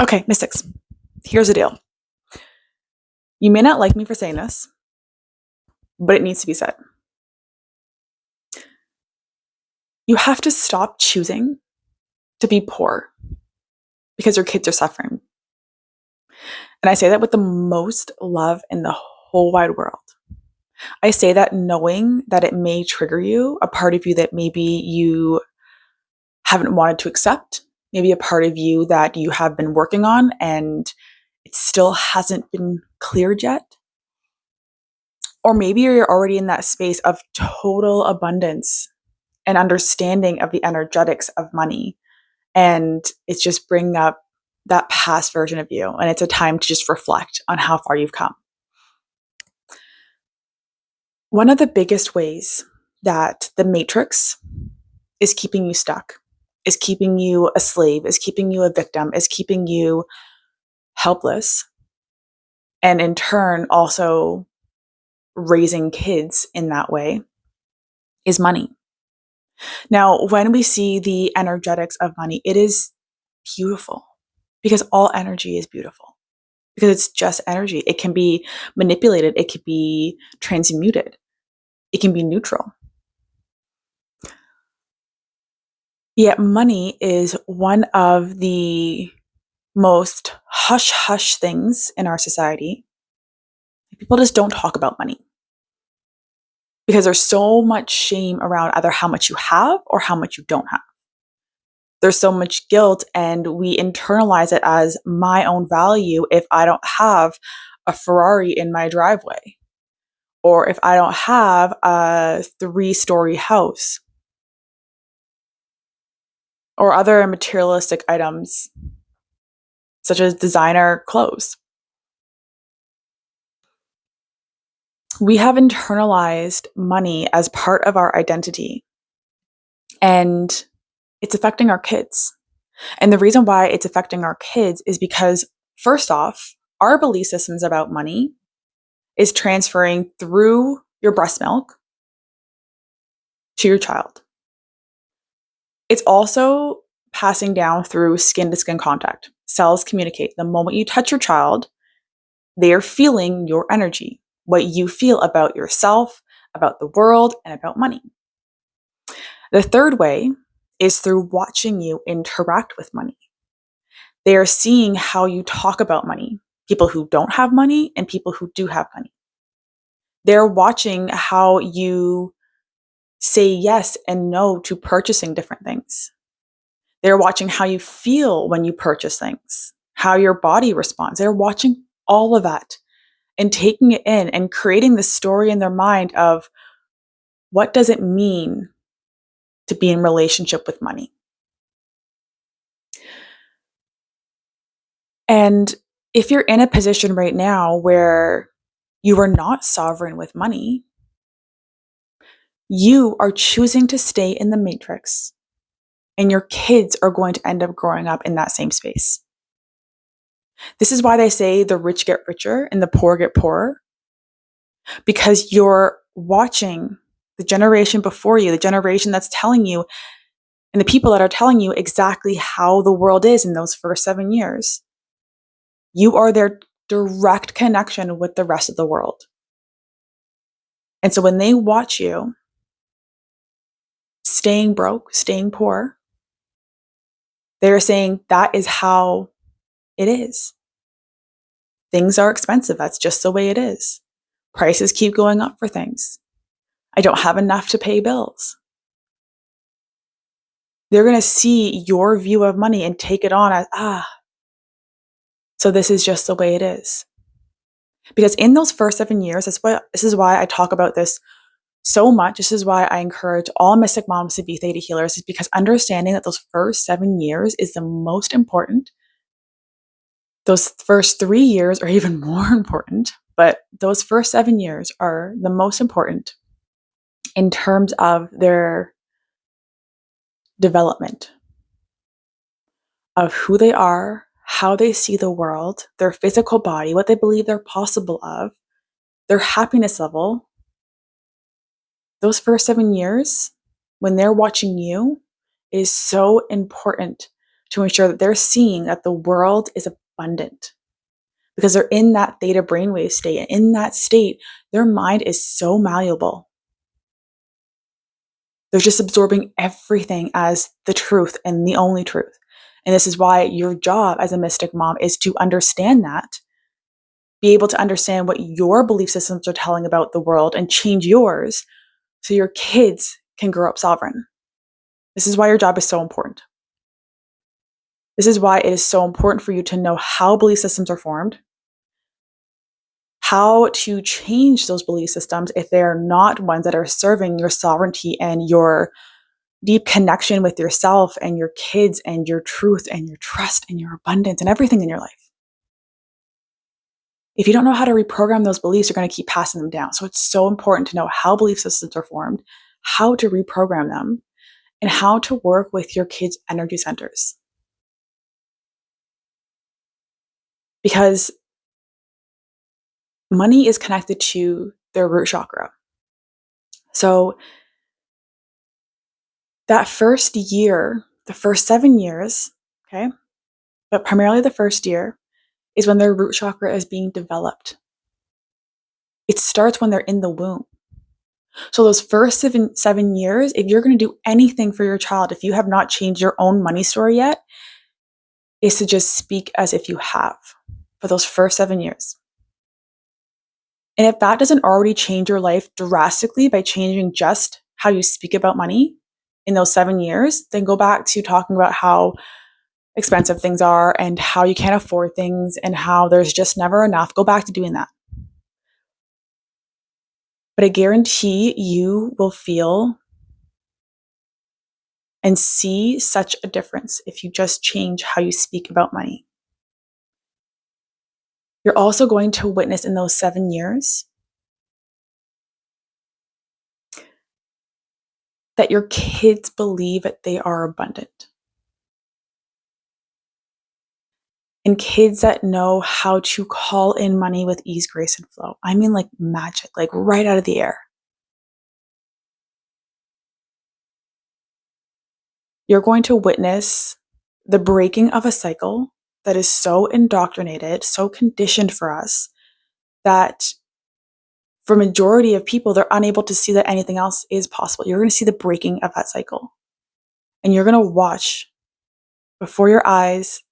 Okay, mystics, here's the deal. You may not like me for saying this, but it needs to be said. You have to stop choosing to be poor because your kids are suffering. And I say that with the most love in the whole wide world. I say that knowing that it may trigger you, a part of you that maybe you haven't wanted to accept, maybe a part of you that you have been working on and it still hasn't been cleared yet. Or maybe you're already in that space of total abundance and understanding of the energetics of money. And it's just bringing up that past version of you. And it's a time to just reflect on how far you've come. One of the biggest ways that the matrix is keeping you stuck, is keeping you a slave, is keeping you a victim, is keeping you helpless, and in turn also raising kids in that way, is money. Now, when we see the energetics of money, it is beautiful because all energy is beautiful because it's just energy. It can be manipulated, it can be transmuted, it can be neutral. Yet, money is one of the most hush hush things in our society. People just don't talk about money because there's so much shame around either how much you have or how much you don't have. There's so much guilt, and we internalize it as my own value if I don't have a Ferrari in my driveway, or if I don't have a 3-story house, or other materialistic items such as designer clothes. We have internalized money as part of our identity, and it's affecting our kids. And the reason why it's affecting our kids is because, first off, our belief systems about money is transferring through your breast milk to your child. It's also passing down through skin to skin contact. Cells communicate. The moment you touch your child, they are feeling your energy, what you feel about yourself, about the world, and about money. The third way is through watching you interact with money. They are seeing how you talk about money, people who don't have money and people who do have money. They're watching how you say yes and no to purchasing different things. They're watching how you feel when you purchase things, how your body responds. They're watching all of that and taking it in and creating this story in their mind of what does it mean to be in relationship with money. And if you're in a position right now where you are not sovereign with money, you are choosing to stay in the matrix, and your kids are going to end up growing up in that same space. This is why they say the rich get richer and the poor get poorer, because you're watching the generation before you, the generation that's telling you, and the people that are telling you exactly how the world is in those first 7 years. You are their direct connection with the rest of the world. And so when they watch you staying broke, staying poor, they're saying that is how it is. Things are expensive. That's just the way it is. Prices keep going up for things. I don't have enough to pay bills. They're going to see your view of money and take it on as, so this is just the way it is. Because in those first 7 years, this is why I talk about this so much. This is why I encourage all mystic moms to be theta healers, is because understanding that those first 7 years is the most important. Those first 3 years are even more important, but those first 7 years are the most important in terms of their development of who they are, how they see the world, their physical body, what they believe they're possible of, their happiness level. Those first 7 years, when they're watching you, is so important to ensure that they're seeing that the world is abundant because they're in that theta brainwave state. And in that state, their mind is so malleable. They're just absorbing everything as the truth and the only truth. And this is why your job as a mystic mom is to understand that, be able to understand what your belief systems are telling about the world and change yours so your kids can grow up sovereign. This is why your job is so important. This is why it is so important for you to know how belief systems are formed, how to change those belief systems if they are not ones that are serving your sovereignty and your deep connection with yourself and your kids and your truth and your trust and your abundance and everything in your life. If you don't know how to reprogram those beliefs, you're going to keep passing them down. So it's so important to know how belief systems are formed, how to reprogram them, and how to work with your kids' energy centers. Because money is connected to their root chakra. So that first year, the first 7 years, okay, but primarily the first year, is when their root chakra is being developed. It starts when they're in the womb. So those first 7 years, if you're going to do anything for your child, if you have not changed your own money story yet, is to just speak as if you have for those first 7 years. And if that doesn't already change your life drastically by changing just how you speak about money in those 7 years, then go back to talking about how expensive things are and how you can't afford things and how there's just never enough. Go back to doing that. But I guarantee you will feel and see such a difference if you just change how you speak about money. You're also going to witness in those 7 years that your kids believe that they are abundant. And kids that know how to call in money with ease, grace, and flow. I mean, like magic, like right out of the air. You're going to witness the breaking of a cycle that is so indoctrinated, so conditioned for us that for majority of people, they're unable to see that anything else is possible. You're going to see the breaking of that cycle. And you're going to watch before your eyes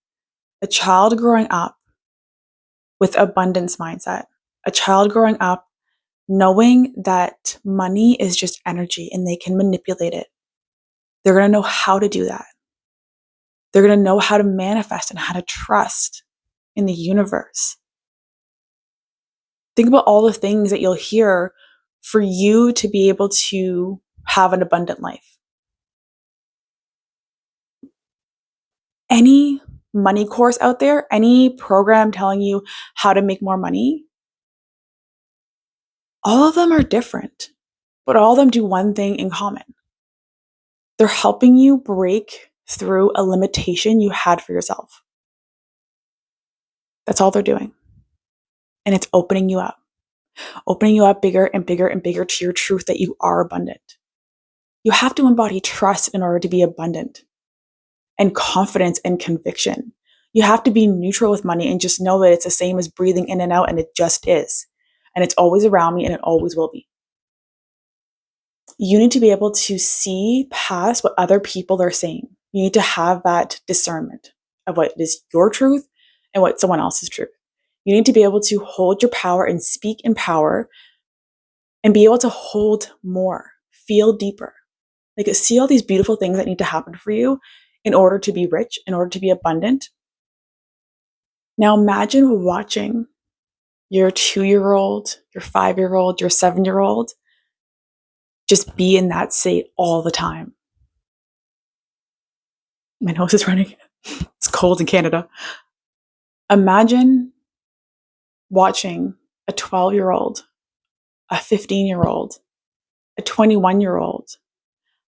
a child growing up with abundance mindset, a child growing up knowing that money is just energy and they can manipulate it. They're going to know how to do that. They're going to know how to manifest and how to trust in the universe. Think about all the things that you'll hear for you to be able to have an abundant life. Any money course out there, any program telling you how to make more money, all of them are different, but all of them do one thing in common. They're helping you break through a limitation you had for yourself. That's all they're doing. And it's opening you up bigger and bigger and bigger to your truth that you are abundant. You have to embody trust in order to be abundant, and confidence and conviction. You have to be neutral with money and just know that it's the same as breathing in and out, and it just is. And it's always around me and it always will be. You need to be able to see past what other people are saying. You need to have that discernment of what is your truth and what someone else's truth. You need to be able to hold your power and speak in power and be able to hold more, feel deeper. Like, see all these beautiful things that need to happen for you in order to be rich, in order to be abundant. Now imagine watching your 2-year-old, your 5-year-old, your 7-year-old just be in that state all the time. My nose is running. It's cold in Canada. Imagine watching a 12-year-old, a 15-year-old, a 21-year-old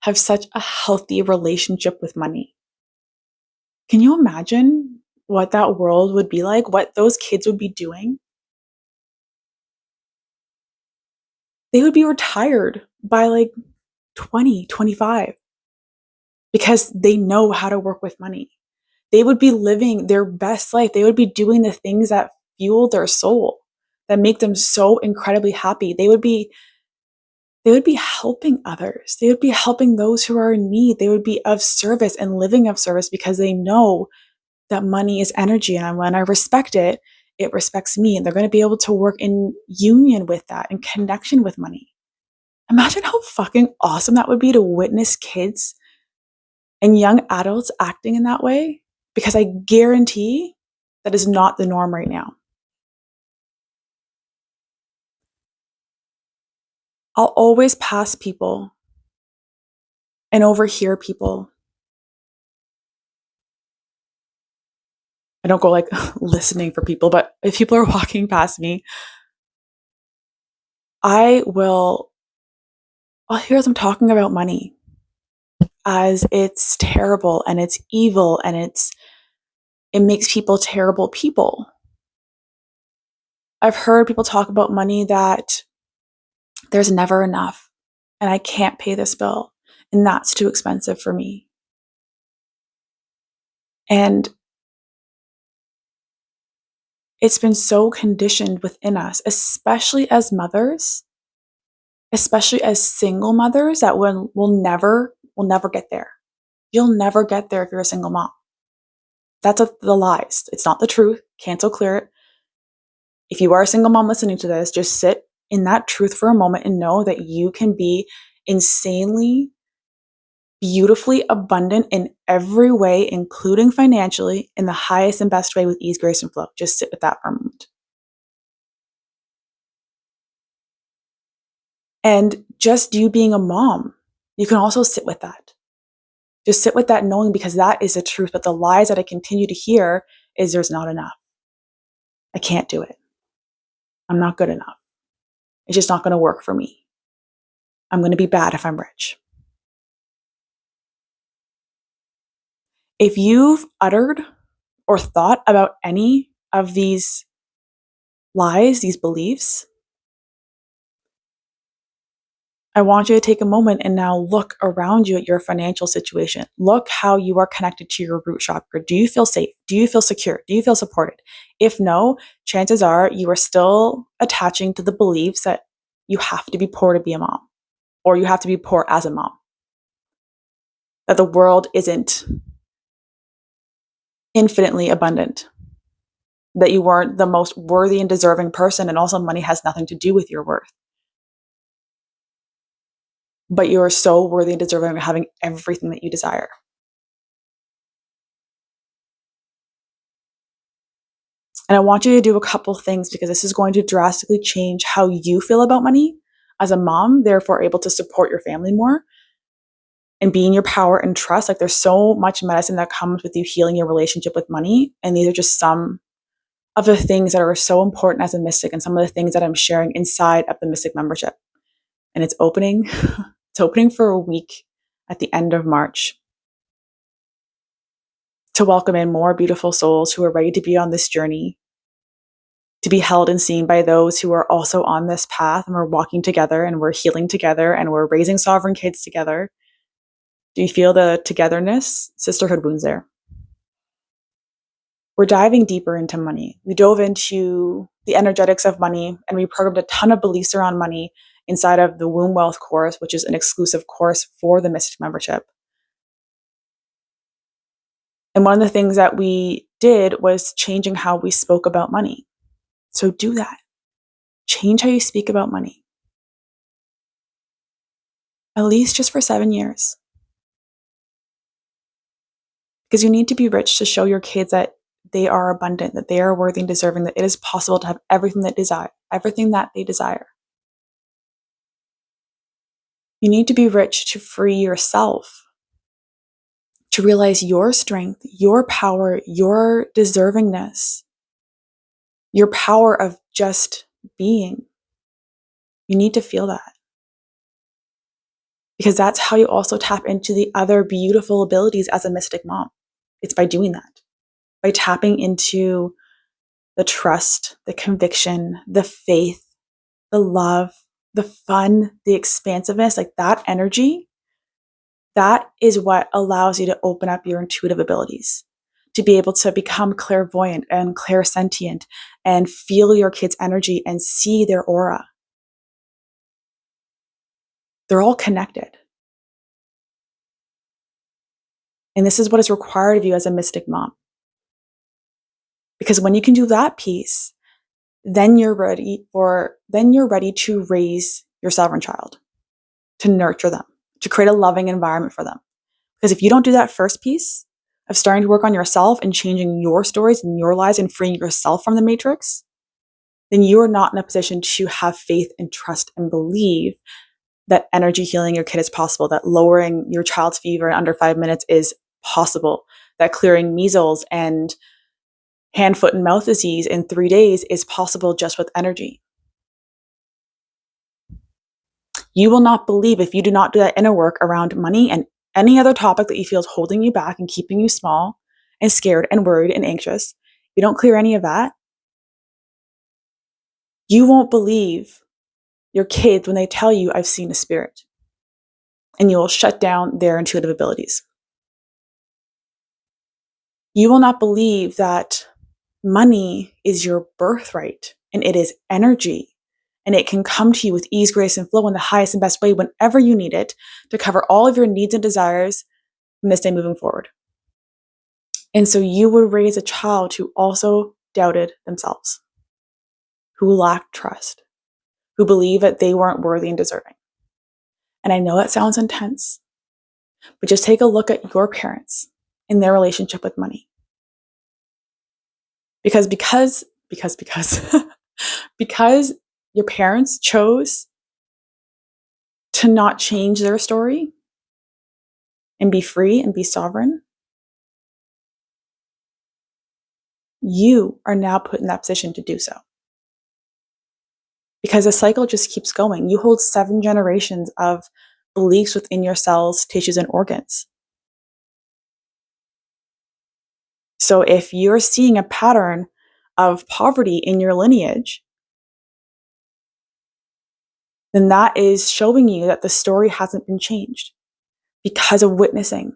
have such a healthy relationship with money. Can you imagine what that world would be like, what those kids would be doing? They would be retired by like 20, 25 because they know how to work with money. They would be living their best life. They would be doing the things that fuel their soul, that make them so incredibly happy. They would be helping others. They would be helping those who are in need. They would be of service and living of service because they know that money is energy. And when I respect it, it respects me. And they're going to be able to work in union with that and connection with money. Imagine how fucking awesome that would be to witness kids and young adults acting in that way, because I guarantee that is not the norm right now. I'll always pass people and overhear people. I don't go like listening for people, but if people are walking past me, I'll hear them talking about money as it's terrible and it's evil and it makes people terrible people. I've heard people talk about money that there's never enough and I can't pay this bill and that's too expensive for me. And it's been so conditioned within us, especially as mothers, especially as single mothers, that we'll never get there. You'll never get there if you're a single mom. That's the lies. It's not the truth. Cancel, clear it. If you are a single mom listening to this, just sit in that truth for a moment and know that you can be insanely, beautifully abundant in every way, including financially, in the highest and best way with ease, grace, and flow. Just sit with that for a moment. And just you being a mom, you can also sit with that. Just sit with that knowing, because that is the truth. But the lies that I continue to hear is there's not enough. I can't do it. I'm not good enough. It's just not going to work for me. I'm going to be bad if I'm rich. If you've uttered or thought about any of these lies, these beliefs, I want you to take a moment and now look around you at your financial situation. Look how you are connected to your root chakra. Do you feel safe? Do you feel secure? Do you feel supported? If no, chances are you are still attaching to the beliefs that you have to be poor to be a mom, or you have to be poor as a mom, that the world isn't infinitely abundant, that you weren't the most worthy and deserving person, and also money has nothing to do with your worth. But you are so worthy and deserving of having everything that you desire. And I want you to do a couple things, because this is going to drastically change how you feel about money as a mom, therefore able to support your family more and be in your power and trust. Like, there's so much medicine that comes with you healing your relationship with money. And these are just some of the things that are so important as a mystic, and some of the things that I'm sharing inside of the Mystic membership. And it's opening. It's opening for a week at the end of March to welcome in more beautiful souls who are ready to be on this journey, to be held and seen by those who are also on this path, and we're walking together and we're healing together and we're raising sovereign kids together. Do you feel the togetherness? Sisterhood wounds there. We're diving deeper into money. We dove into the energetics of money, and we programmed a ton of beliefs around money inside of the Womb Wealth course, which is an exclusive course for the Mystic membership. And one of the things that we did was changing how we spoke about money. So do that. Change how you speak about money. At least just for 7 years. Because you need to be rich to show your kids that they are abundant, that they are worthy and deserving, that it is possible to have everything that they desire. You need to be rich to free yourself, to realize your strength, your power, your deservingness, your power of just being. You need to feel that. Because that's how you also tap into the other beautiful abilities as a mystic mom. It's by doing that, by tapping into the trust, the conviction, the faith, the love, the fun, the expansiveness, like that energy. That is what allows you to open up your intuitive abilities, to be able to become clairvoyant and clairsentient and feel your kid's energy and see their aura. They're all connected. And this is what is required of you as a mystic mom. Because when you can do that piece, then you're ready to raise your sovereign child, to nurture them, to create a loving environment for them. Because if you don't do that first piece of starting to work on yourself and changing your stories and your lives and freeing yourself from the matrix, then you are not in a position to have faith and trust and believe that energy healing your kid is possible, that lowering your child's fever in under 5 minutes is possible, that clearing measles and hand, foot, and mouth disease in 3 days is possible just with energy. You will not believe if you do not do that inner work around money and any other topic that you feel is holding you back and keeping you small and scared and worried and anxious. If you don't clear any of that, you won't believe your kids when they tell you, I've seen a spirit. And you will shut down their intuitive abilities. You will not believe that money is your birthright and it is energy and it can come to you with ease, grace, and flow in the highest and best way whenever you need it to cover all of your needs and desires from this day moving forward. And so you would raise a child who also doubted themselves, who lacked trust, who believed that they weren't worthy and deserving. And I know that sounds intense, but just take a look at your parents in their relationship with money. Because because your parents chose to not change their story and be free and be sovereign, you are now put in that position to do so. Because the cycle just keeps going. You hold 7 generations of beliefs within your cells, tissues, and organs. So if you're seeing a pattern of poverty in your lineage, then that is showing you that the story hasn't been changed because of witnessing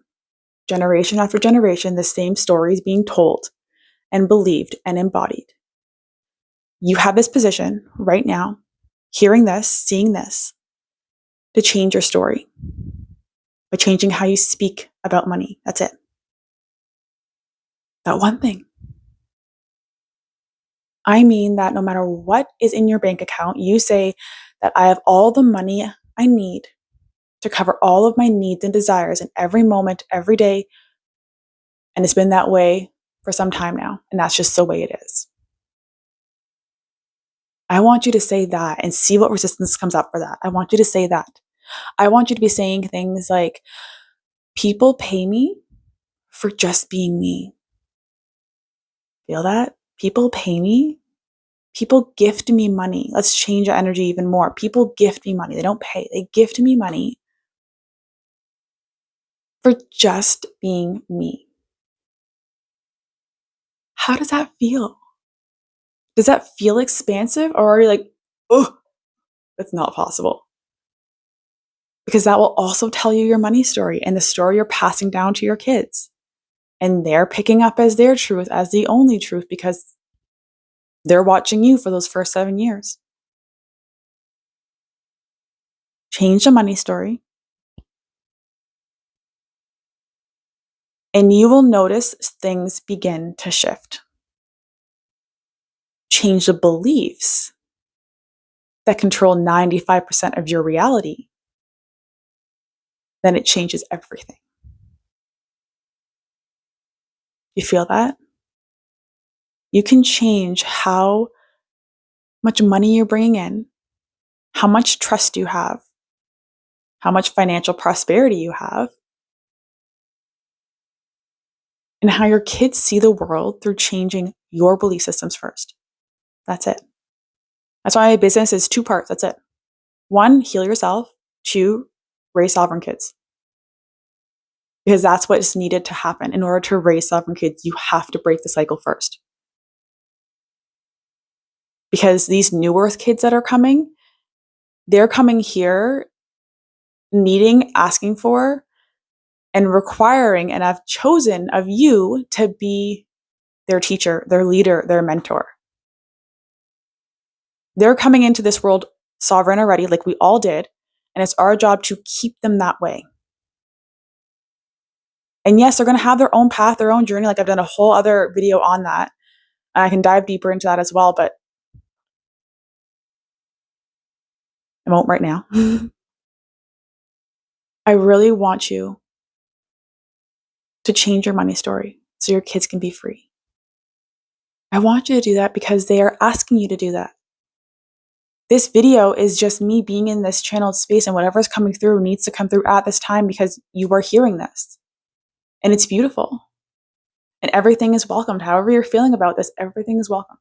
generation after generation the same stories being told and believed and embodied. You have this position right now, hearing this, seeing this, to change your story by changing how you speak about money. That's it. That one thing. I mean that no matter what is in your bank account, you say that I have all the money I need to cover all of my needs and desires in every moment, every day. And it's been that way for some time now. And that's just the way it is. I want you to say that and see what resistance comes up for that. I want you to say that. I want you to be saying things like, people pay me for just being me. Feel that? People pay me. People gift me money. Let's change our energy even more. People gift me money. They don't pay. They gift me money for just being me. How does that feel? Does that feel expansive? Or are you like, oh, that's not possible? Because that will also tell you your money story and the story you're passing down to your kids. And they're picking up as their truth, as the only truth, because they're watching you for those first 7 years. Change the money story. And you will notice things begin to shift. Change the beliefs that control 95% of your reality. Then it changes everything. You feel that? You can change how much money you're bringing in, how much trust you have, how much financial prosperity you have, and how your kids see the world through changing your belief systems first. That's it. That's why my business is 2 parts. That's it. 1, heal yourself. 2, raise sovereign kids. Because that's what is needed to happen. In order to raise sovereign kids, you have to break the cycle first. Because these new earth kids that are coming, they're coming here needing, asking for and requiring and have chosen of you to be their teacher, their leader, their mentor. They're coming into this world sovereign already, like we all did, and it's our job to keep them that way. And yes, they're going to have their own path, their own journey. Like I've done a whole other video on that. And I can dive deeper into that as well, but I won't right now. I really want you to change your money story so your kids can be free. I want you to do that because they are asking you to do that. This video is just me being in this channeled space, and whatever's coming through needs to come through at this time because you are hearing this. And it's beautiful. And everything is welcomed. However you're feeling about this, everything is welcome.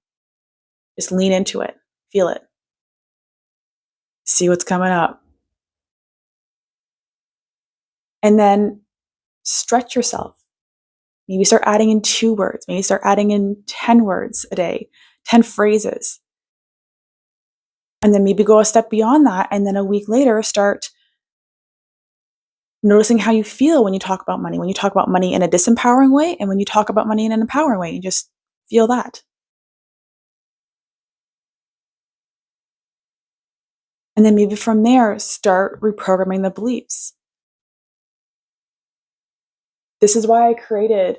Just lean into it. Feel it. See what's coming up. And then stretch yourself. Maybe start adding in 2 words. Maybe start adding in 10 words a day, 10 phrases. And then maybe go a step beyond that. And then a week later, start noticing how you feel when you talk about money, when you talk about money in a disempowering way, and when you talk about money in an empowering way. You just feel that. And then maybe from there, start reprogramming the beliefs. This is why I created.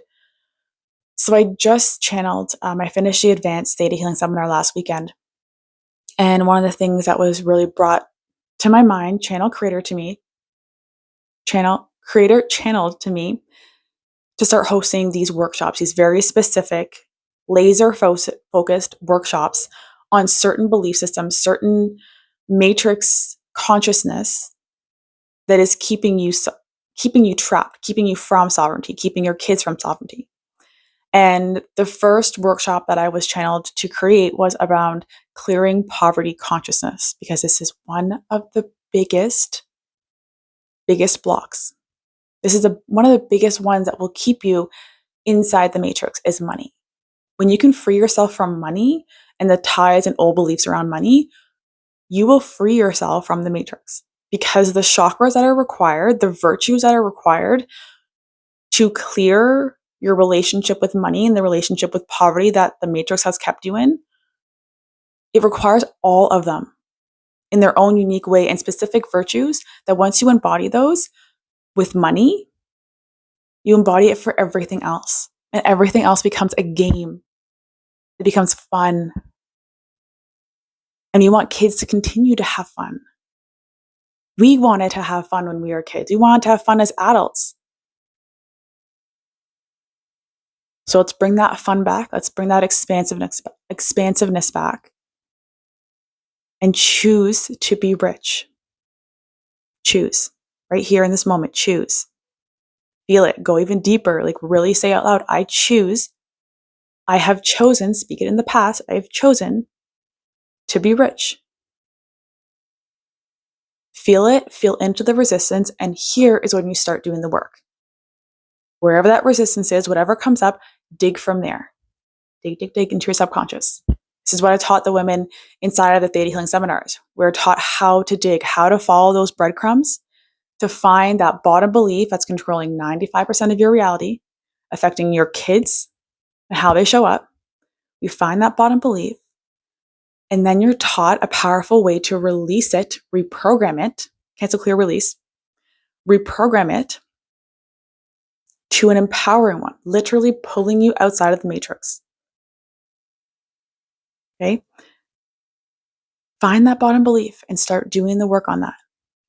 So I just channeled, I finished the advanced Theta healing seminar last weekend. And one of the things that was really brought to my mind, channeled to me, channeled to me to start hosting these workshops, these very specific, laser focused workshops on certain belief systems, certain matrix consciousness that is keeping you trapped, keeping you from sovereignty, keeping your kids from sovereignty. And the first workshop that I was channeled to create was around clearing poverty consciousness, because this is one of the biggest blocks. This is one of the biggest ones that will keep you inside the matrix is money. When you can free yourself from money and the ties and old beliefs around money, you will free yourself from the matrix, because the chakras that are required, the virtues that are required to clear your relationship with money and the relationship with poverty that the matrix has kept you in, it requires all of them in their own unique way, and specific virtues that once you embody those with money, you embody it for everything else. And everything else becomes a game. It becomes fun. And you want kids to continue to have fun. We wanted to have fun when we were kids. We wanted to have fun as adults. So let's bring that fun back. Let's bring that expansiveness back. And choose to be rich. Choose. Right here in this moment, choose. Feel it. Go even deeper. Like really say out loud, I choose. I have chosen, speak it in the past, I have chosen to be rich. Feel it, feel into the resistance, and here is when you start doing the work. Wherever that resistance is, whatever comes up, dig from there. Dig into your subconscious. This is what I taught the women inside of the Theta Healing seminars. We're taught how to dig, how to follow those breadcrumbs to find that bottom belief that's controlling 95% of your reality, affecting your kids and how they show up. You find that bottom belief, and then you're taught a powerful way to release it, reprogram it, cancel, clear, release, reprogram it to an empowering one, literally pulling you outside of the matrix. Okay? Find that bottom belief and start doing the work on that.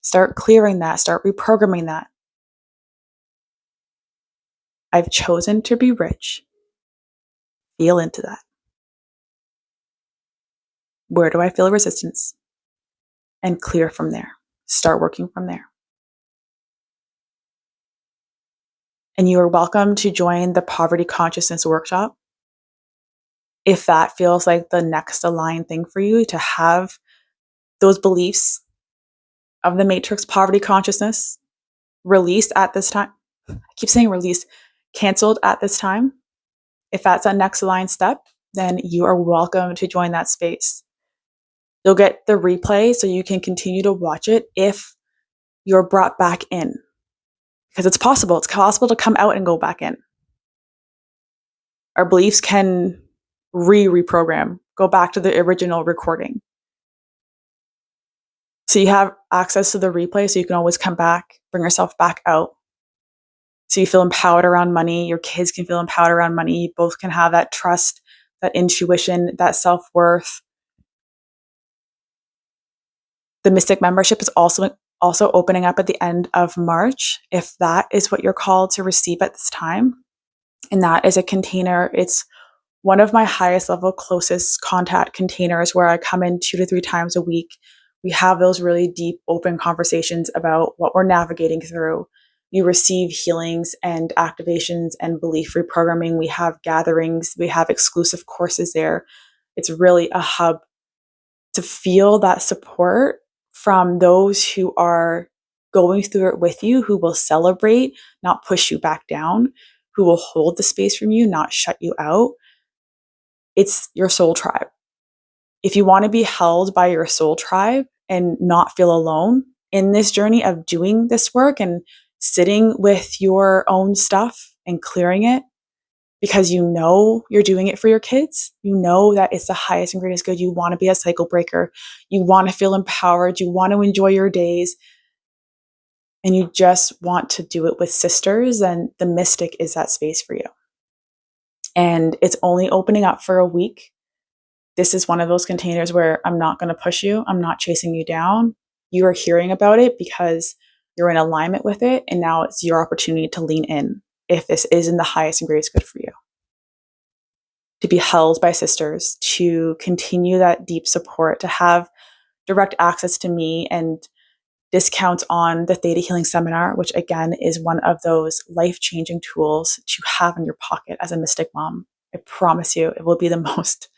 Start clearing that, start reprogramming that. I've chosen to be rich. Feel into that. Where do I feel resistance? And clear from there. Start working from there. And you are welcome to join the Poverty Consciousness Workshop if that feels like the next aligned thing for you, to have those beliefs of the matrix poverty consciousness released at this time. I keep saying released, canceled at this time. If that's a next aligned step, then you are welcome to join that space. You'll get the replay so you can continue to watch it if you're brought back in. Because it's possible. It's possible to come out and go back in. Our beliefs can reprogram, go back to the original recording. So you have access to the replay, so you can always come back, bring yourself back out. So you feel empowered around money. Your kids can feel empowered around money. You both can have that trust, that intuition, that self-worth. The Mystic membership is also opening up at the end of March, if that is what you're called to receive at this time. And that is a container. It's one of my highest level, closest contact containers where I come in 2 to 3 times a week. We have those really deep, open conversations about what we're navigating through. You receive healings and activations and belief reprogramming. We have gatherings. We have exclusive courses there. It's really a hub to feel that support from those who are going through it with you, who will celebrate, not push you back down, who will hold the space from you, not shut you out. It's your soul tribe. If you want to be held by your soul tribe and not feel alone in this journey of doing this work and sitting with your own stuff and clearing it, because you know you're doing it for your kids, you know that it's the highest and greatest good. You want to be a cycle breaker. You want to feel empowered. You want to enjoy your days. And you just want to do it with sisters. And the Mystic is that space for you. And it's only opening up for a week. This is one of those containers where I'm not going to push you. I'm not chasing you down. You are hearing about it because you're in alignment with it. And now it's your opportunity to lean in if this is in the highest and greatest good for you. To be held by sisters, to continue that deep support, to have direct access to me and discounts on the Theta Healing Seminar, which again is one of those life-changing tools to have in your pocket as a Mystic mom. I promise you, it will be the most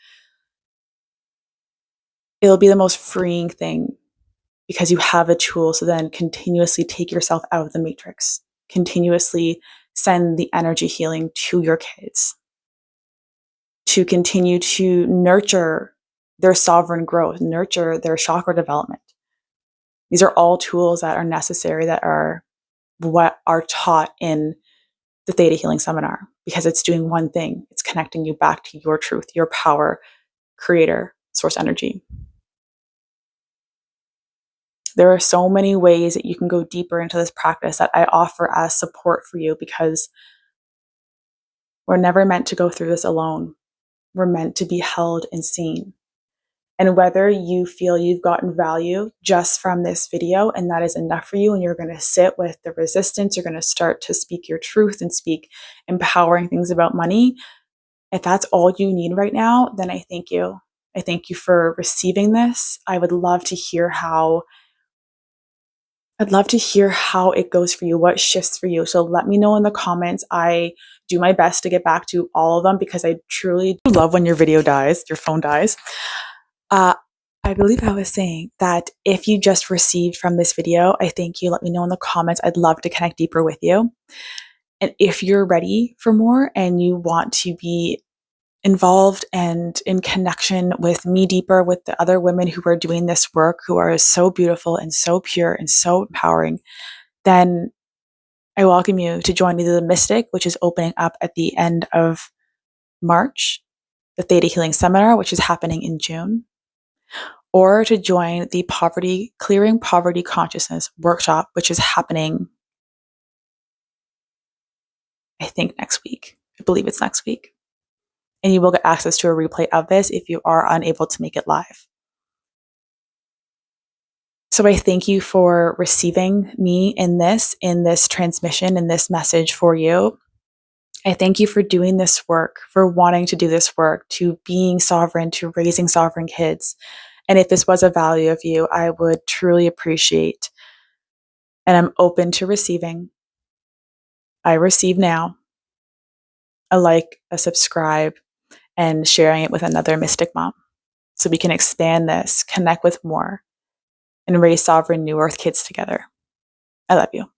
freeing thing because you have a tool to then continuously take yourself out of the matrix, continuously send the energy healing to your kids, to continue to nurture their sovereign growth, nurture their chakra development. These are all tools that are necessary, that are what are taught in the Theta Healing Seminar, because it's doing one thing. It's connecting you back to your truth, your power, creator, source energy. There are so many ways that you can go deeper into this practice that I offer as support for you, because we're never meant to go through this alone. We're meant to be held and seen. And whether you feel you've gotten value just from this video and that is enough for you, and you're going to sit with the resistance, you're going to start to speak your truth and speak empowering things about money. If that's all you need right now, then I thank you. I thank you for receiving this. I would love to hear how it goes for you, what shifts for you. So let me know in the comments. I do my best to get back to all of them because I truly do love when your phone dies. I believe I was saying that if you just received from this video, I thank you. Let me know in the comments. I'd love to connect deeper with you. And if you're ready for more and you want to be involved and in connection with me deeper, with the other women who are doing this work, who are so beautiful and so pure and so empowering, then I welcome you to join either the Mystic, which is opening up at the end of March, the Theta Healing Seminar, which is happening in June, or to join the Clearing Poverty Consciousness workshop, which is happening, I think, next week. I believe it's next week. And you will get access to a replay of this if you are unable to make it live. So I thank you for receiving me in this transmission, in this message for you. I thank you for doing this work, for wanting to do this work, to being sovereign, to raising sovereign kids. And if this was a value of you, I would truly appreciate, and I'm open to receiving. I receive now a like, a subscribe, and sharing it with another Mystic mom so we can expand this, connect with more, and raise sovereign new earth kids together. I love you.